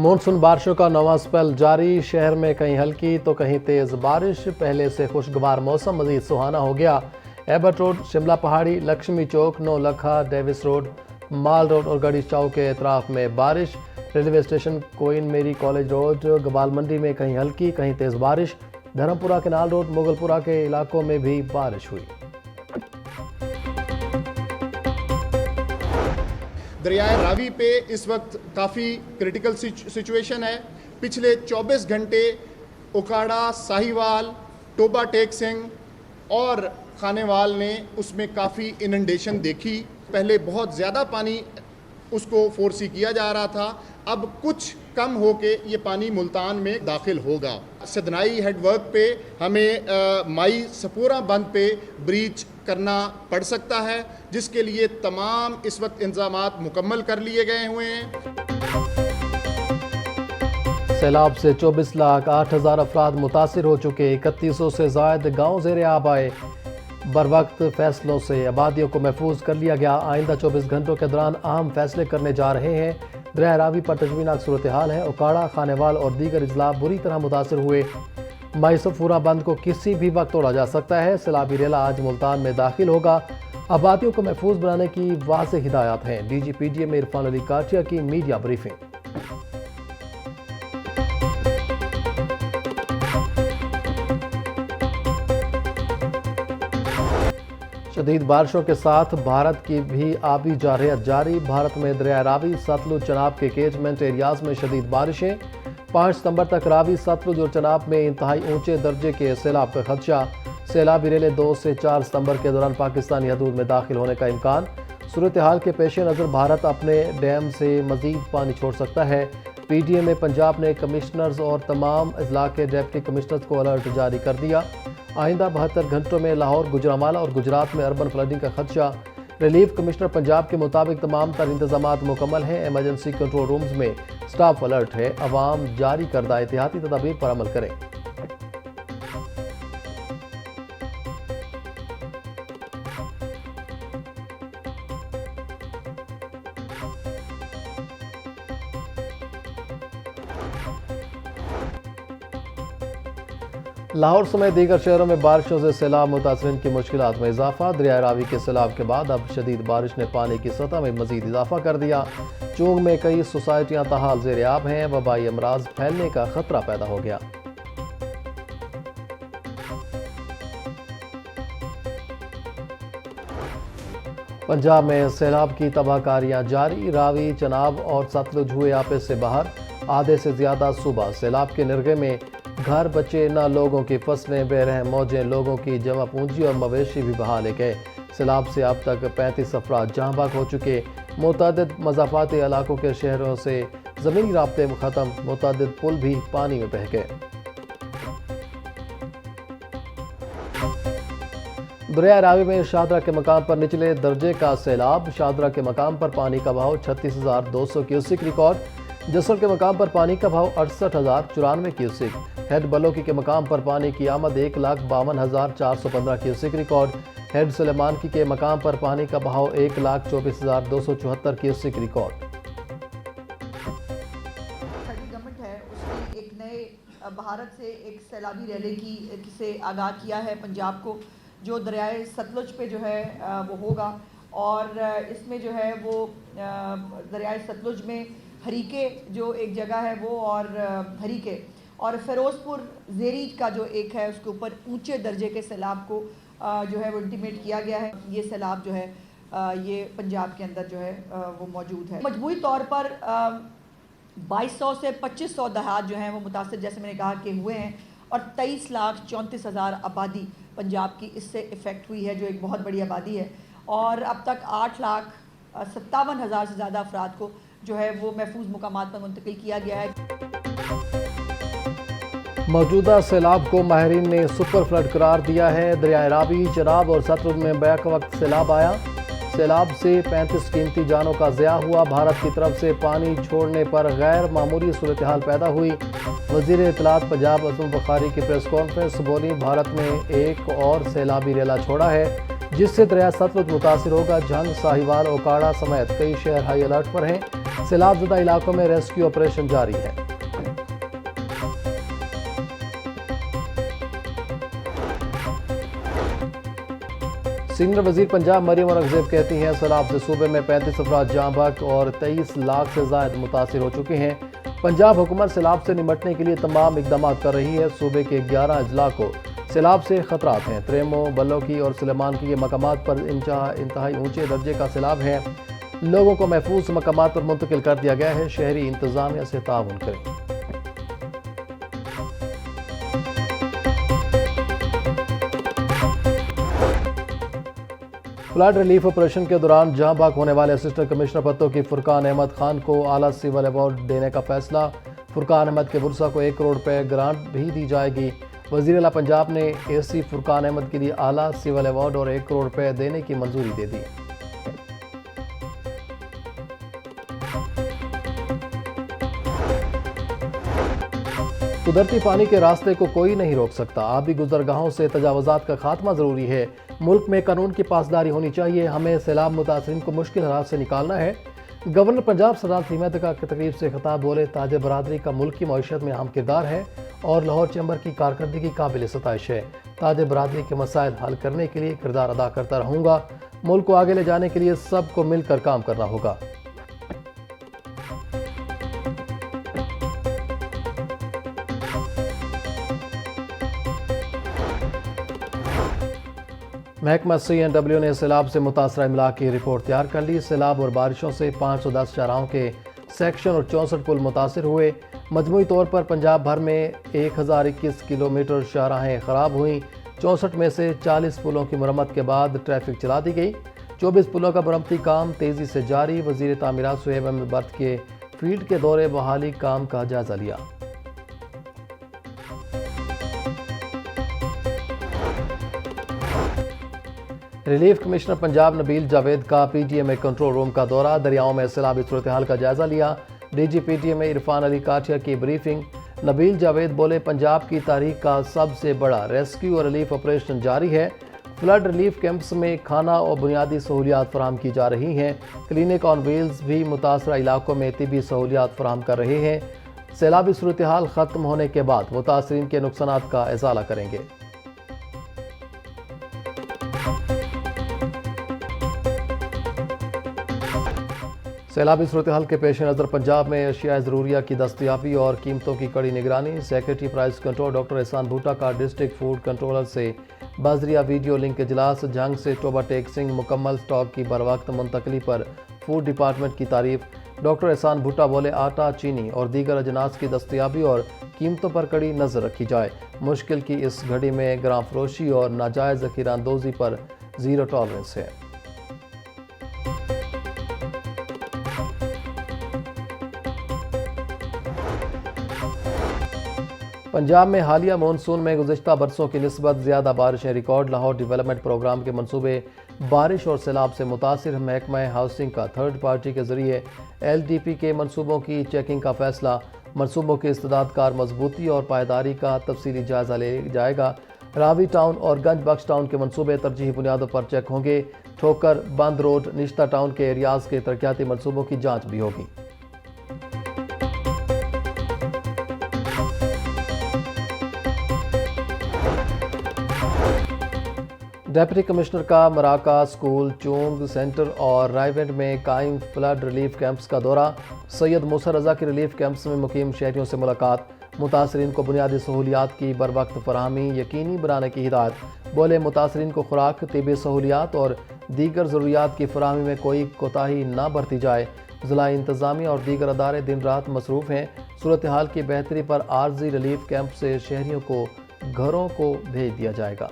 Monsoon बारिशों का नवा स्पेल जारी। शहर में कहीं हल्की तो कहीं तेज बारिश। पहले से खुशगवार मौसम मजीद सुहाना हो गया। Ebert Road, Shimla Pahari, Lakshmi Chowk, Naulakha, Davis Road, Mall Road और गढ़ी चौक के अतराफ में बारिश। Railway station, Queen Mary College Road, Gawal Mandi में कहीं हल्की कहीं तेज बारिश। धर्मपुरा केनाल रोड, मुगलपुरा के इलाकों में भी बारिश हुई। दरियाए रावी पे इस वक्त काफ़ी क्रिटिकल सिचुएशन है। पिछले 24 घंटे उकाड़ा, साहिवाल, टोबा टेक सिंह और खानेवाल ने उसमें काफ़ी इनंडेशन देखी। पहले बहुत ज़्यादा पानी उसको फोर्सी किया जा रहा था, अब कुछ कम होके ये पानी मुल्तान में दाखिल होगा। सदनाई हेडवर्क पे हमें माई सपूरा बंद पे ब्रीच करना पड़ सकता है, जिसके लिए तमाम इस वक्त इंतजामात मुकम्मल कर लिए गए हुए हैं। सैलाब से 24,08,000 अफराद मुतासिर हो चुके। 3100 से ज़ायद गाँव ज़ेर आब आए। बर वक्त फैसलों से आबादियों को महफूज कर लिया गया। आइंदा 24 घंटों के दौरान अहम फैसले करने जा रहे हैं। दरिया रावी पर तशवीनाक सूरत हाल है। उकाड़ा, खानेवाल और दीगर अजला बुरी तरह मुतासिर हुए। माई सफूरा बंद को किसी भी वक्त तोड़ा जा सकता है। सैलाबी रेला आज मुल्तान में दाखिल होगा। आबादियों को महफूज बनाने की वाज़ेह हिदायत हैं। DGPDM इरफान अली काटिया की मीडिया ब्रीफिंग। शदीद बारिशों के साथ भारत की भी आबी जारहियत जारी। भारत में दरिया रावी, सतलुज, चनाब के कैचमेंट एरियाज में शदीद बारिशें। 5 सितंबर तक रावी, सतलुज और चनाब में इंतहाई ऊंचे दर्जे के सैलाब का खदशा। सैलाबी रेले 2 से 4 सितंबर के दौरान पाकिस्तानी हदूद में दाखिल होने का इम्कान। सूरत हाल के पेश नज़र भारत अपने डैम से मजीद पानी छोड़ सकता है। PDM में पंजाब ने कमिश्नर्स और तमाम अजला के डिप्टी कमिश्नर्स को अलर्ट जारी कर दिया। आइंदा 72 घंटों में लाहौर, गुजरांवाला और गुजरात में अर्बन फ्लडिंग का खदशा। रिलीफ कमिश्नर पंजाब के मुताबिक तमाम तर इंतजामात मुकम्मल हैं। एमरजेंसी कंट्रोल रूम्स में स्टाफ अलर्ट है। अवाम जारी करदा एहतियाती तदाबीर पर अमल करें। लाहौर समेत दीगर शहरों में बारिशों से सैलाब मुतासरीन की मुश्किलात में इजाफा। दरिया रावी के सैलाब के बाद अब शदीद बारिश ने पानी की सतह में मजीद इजाफा कर दिया। चूंग में कई सोसाइटियां ताहाल ज़ेर आब हैं। वबाई अमराज फैलने का खतरा पैदा हो गया। पंजाब में सैलाब की तबाहकारियां जारी। रावी, चनाब और सतलुज हुए आपे से बाहर। आधे से ज्यादा सूबा सैलाब के निर्गे में। घर बचे न लोगों की फसलें, बेरहम मौजें, लोगों की जमा पूंजी और मवेशी भी बहा ले गए। सैलाब से अब तक 35 अफराद जहाँ बहक हो चुके। मुतअद्दिद मज़ाफ़ाती इलाकों के शहरों से ज़मीनी राब्ते ख़त्म। मुतअद्दिद पुल भी पानी में बह गए। दरिया रावी में शाहदरा के मकाम पर निचले दर्जे का सैलाब। शाहदरा के मकाम पर पानी का बहाव 36,200 क्यूसिक रिकॉर्ड। जसर के मकाम पर पानी का बहाव 68,094 क्यूसिक। हेड बलोकी के मकाम पर पानी की आमद 1,52,415 क्यूसिक रिकॉर्ड। हेड सुलेमानकी के मकाम पर पानी का बहाव 1,24,274 क्यूसिक रिकॉर्ड। गवर्नमेंट है उसने एक नए भारत से एक सैलाबी रैली की से आगाह किया है पंजाब को, जो दरियाए सतलुज पे जो है वो होगा। और इसमें जो है वो दरियाए सतलुज में हरीके जो एक जगह है वो और हरीके और फ़िरोज़पुर ज़ेरी का जो एक है उसके ऊपर ऊंचे दर्जे के सैलाब को जो है वो इंटीमेट किया गया है। ये सैलाब जो है ये पंजाब के अंदर जो है वो मौजूद है। मजमूई तौर पर 2200 से 2500 दहात जो हैं वो मुतासिर, जैसे मैंने कहा, कि हुए हैं। और 23,34,000 आबादी पंजाब की इससे इफ़ेक्ट हुई है, जो एक बहुत बड़ी आबादी है। और अब तक 8,57,000 से ज़्यादा अफराद को जो है वो महफूज मुकामात पर मुंतकिल किया गया है। मौजूदा सैलाब को माहिरीन ने सुपर फ्लड करार दिया है। दरिया रावी, चनाब और सतलुज में बैक वक्त सैलाब आया। सैलाब से 35 कीमती जानों का ज़िया हुआ। भारत की तरफ से पानी छोड़ने पर गैर मामूली सूरत हाल पैदा हुई। वज़ीर इत्तलात पंजाब अज़म बुखारी की प्रेस कॉन्फ्रेंस बोली, भारत ने एक और सैलाबी रेला छोड़ा है जिससे दरिया सतलुज मुतासिर होगा। झंग, साहिवाल, ओकाड़ा समेत कई शहर हाई अलर्ट पर हैं। सैलाब ज़दा इलाकों में रेस्क्यू ऑपरेशन जारी है। सीनियर वजीर पंजाब मरियम औरंगजेब कहती हैं सैलाब से सूबे में 35 अफराद जाँ बहक और 23 लाख से जायद मुतासिर हो चुके हैं। पंजाब हुकूमत सैलाब से निमटने के लिए तमाम इकदाम कर रही है। सूबे के 11 अजला को सैलाब से खतरात हैं। त्रेमो, बल्लोकी और सुलेमान के मकामात पर इंतहाई ऊंचे दर्जे का सैलाब है। लोगों को महफूज मकामात पर मुंतकिल कर दिया गया है। शहरी इंतजामिया से ताउन करें। फ्लड रिलीफ ऑपरेशन के दौरान जहां बाग होने वाले असिस्टेंट कमिश्नर पत्तों फुरकान अहमद खान को आला सिविल अवार्ड देने का फैसला। फुरकान अहमद के बुरसा को 1 करोड़ रुपए ग्रांट भी दी जाएगी। वजीर आला पंजाब ने एसी फुरकान अहमद के लिए आला सिविल अवार्ड और 1 करोड़ रुपए देने की मंजूरी दे दी। कुदरती पानी के रास्ते को कोई नहीं रोक सकता। आबी गुजरगाहों से तजावुजात का खात्मा ज़रूरी है। मुल्क में कानून की पासदारी होनी चाहिए। हमें सैलाब मुतासरीन को मुश्किल हालात से निकालना है। गवर्नर पंजाब सरदार अहमद का तकरीब से खिताब बोले ताज बरादरी का मुल्क की मईशत में अहम किरदार है और लाहौर चैम्बर की कारकर्दगी काबिल सताइश है। ताज बरादरी के मसाइल हल करने के लिए किरदार अदा करता रहूँगा। मुल्क को आगे ले जाने के लिए सबको मिलकर काम करना होगा। महकमा CNW ने सैलाब से मुतासरा इमलाक की रिपोर्ट तैयार कर ली। सैलाब और बारिशों से 510 शाहराहों के सेक्शन और 64 पुल मुतासर हुए। मजमूई तौर पर पंजाब भर में 1021 किलोमीटर शाहराहें ख़राब हुई। 64 में से 40 पुलों की मरम्मत के बाद ट्रैफिक चला दी गई। 24 पुलों का मरम्मती काम तेज़ी से जारी। वज़ीर तामीरात सुहेब अहमद बर्द के फील्ड के दौरे बहाली काम का जायजा लिया। रिलीफ कमिश्नर पंजाब नबील जावेद का PTMA कंट्रोल रूम का दौरा। दरियाओं में सैलाबी सूरत हाल का जायजा लिया। DG PTMA इरफान अली काठिया की ब्रीफिंग। नबील जावेद बोले पंजाब की तारीख का सबसे बड़ा रेस्क्यू और रिलीफ ऑपरेशन जारी है। फ्लड रिलीफ कैंप्स में खाना और बुनियादी सहूलियात फराहम की जा रही हैं। क्लिनिक ऑन व्हील्स भी मुतासरा इलाकों में तिबी सहूलियात फराहम कर रहे हैं। सैलाबी सूरत हाल ख़त्म होने के बाद मुतासरीन के नुकसानात का इजाला करेंगे। सैलाबी सूरत हाल के पेश नज़र पंजाब में अशिया ज़रूरिया की दस्तयाबी और कीमतों की कड़ी निगरानी। सेक्रेटरी प्राइस कंट्रोल डॉक्टर एहसान भुट्टा का डिस्ट्रिक्ट फूड कंट्रोलर से बजरिया वीडियो लिंक इजलास। जंग से टोबा टेक सिंह मुकम्मल स्टॉक की बरवक्त मुंतकली पर फूड डिपार्टमेंट की तारीफ। डॉक्टर एहसान भुट्टा बोले आटा, चीनी और दीगर अजनास की दस्तयाबी और कीमतों पर कड़ी नज़र रखी जाए। मुश्किल की इस घड़ी में ग्राम फरोशी और नाजायज़ ज़ख़ीराअंदोज़ी पर ज़ीरो टॉलरेंस है। पंजाब में हालिया मानसून में गुज़िश्ता बरसों की निस्बत ज़्यादा बारिशें रिकॉर्ड। लाहौर डेवलपमेंट प्रोग्राम के मनसूबे बारिश और सैलाब से मुतासिर। महकमा हाउसिंग का थर्ड पार्टी के ज़रिए LDP के मनसूबों की चेकिंग का फैसला। मनसूबों की इस्तेदाद कार मजबूती और पायदारी का तफसीली जायज़ा ले जाएगा। रावी टाउन और गंज बख्श टाउन के मनसूबे तरजीही बुनियादों पर चेक होंगे। ठोकर, बंद रोड, निश्ता टाउन के एरियाज़ के तरक्याती मनसूबों की जाँच भी होगी। डिप्टी कमिश्नर का मराका स्कूल, चूंग सेंटर और रायवेंड में कायम फ्लड रिलीफ कैंप्स का दौरा। सैयद मूसा रजा के रिलीफ कैंप्स में मुकीम शहरियों से मुलाकात। मुतासरीन को बुनियादी सहूलियात की बरवक्त फराहमी यकीनी बनाने की हिदायत। बोले मुतासरीन को खुराक, तिबी सहूलियात और दीगर ज़रूरियात की फराहमी में कोई कोताही न बरती जाए। ज़िला इंतज़ामिया और दीगर अदारे दिन रात मसरूफ़ हैं। सूरत हाल की बेहतरी पर आर्जी रिलीफ कैंप से शहरियों को घरों को भेज दिया जाएगा।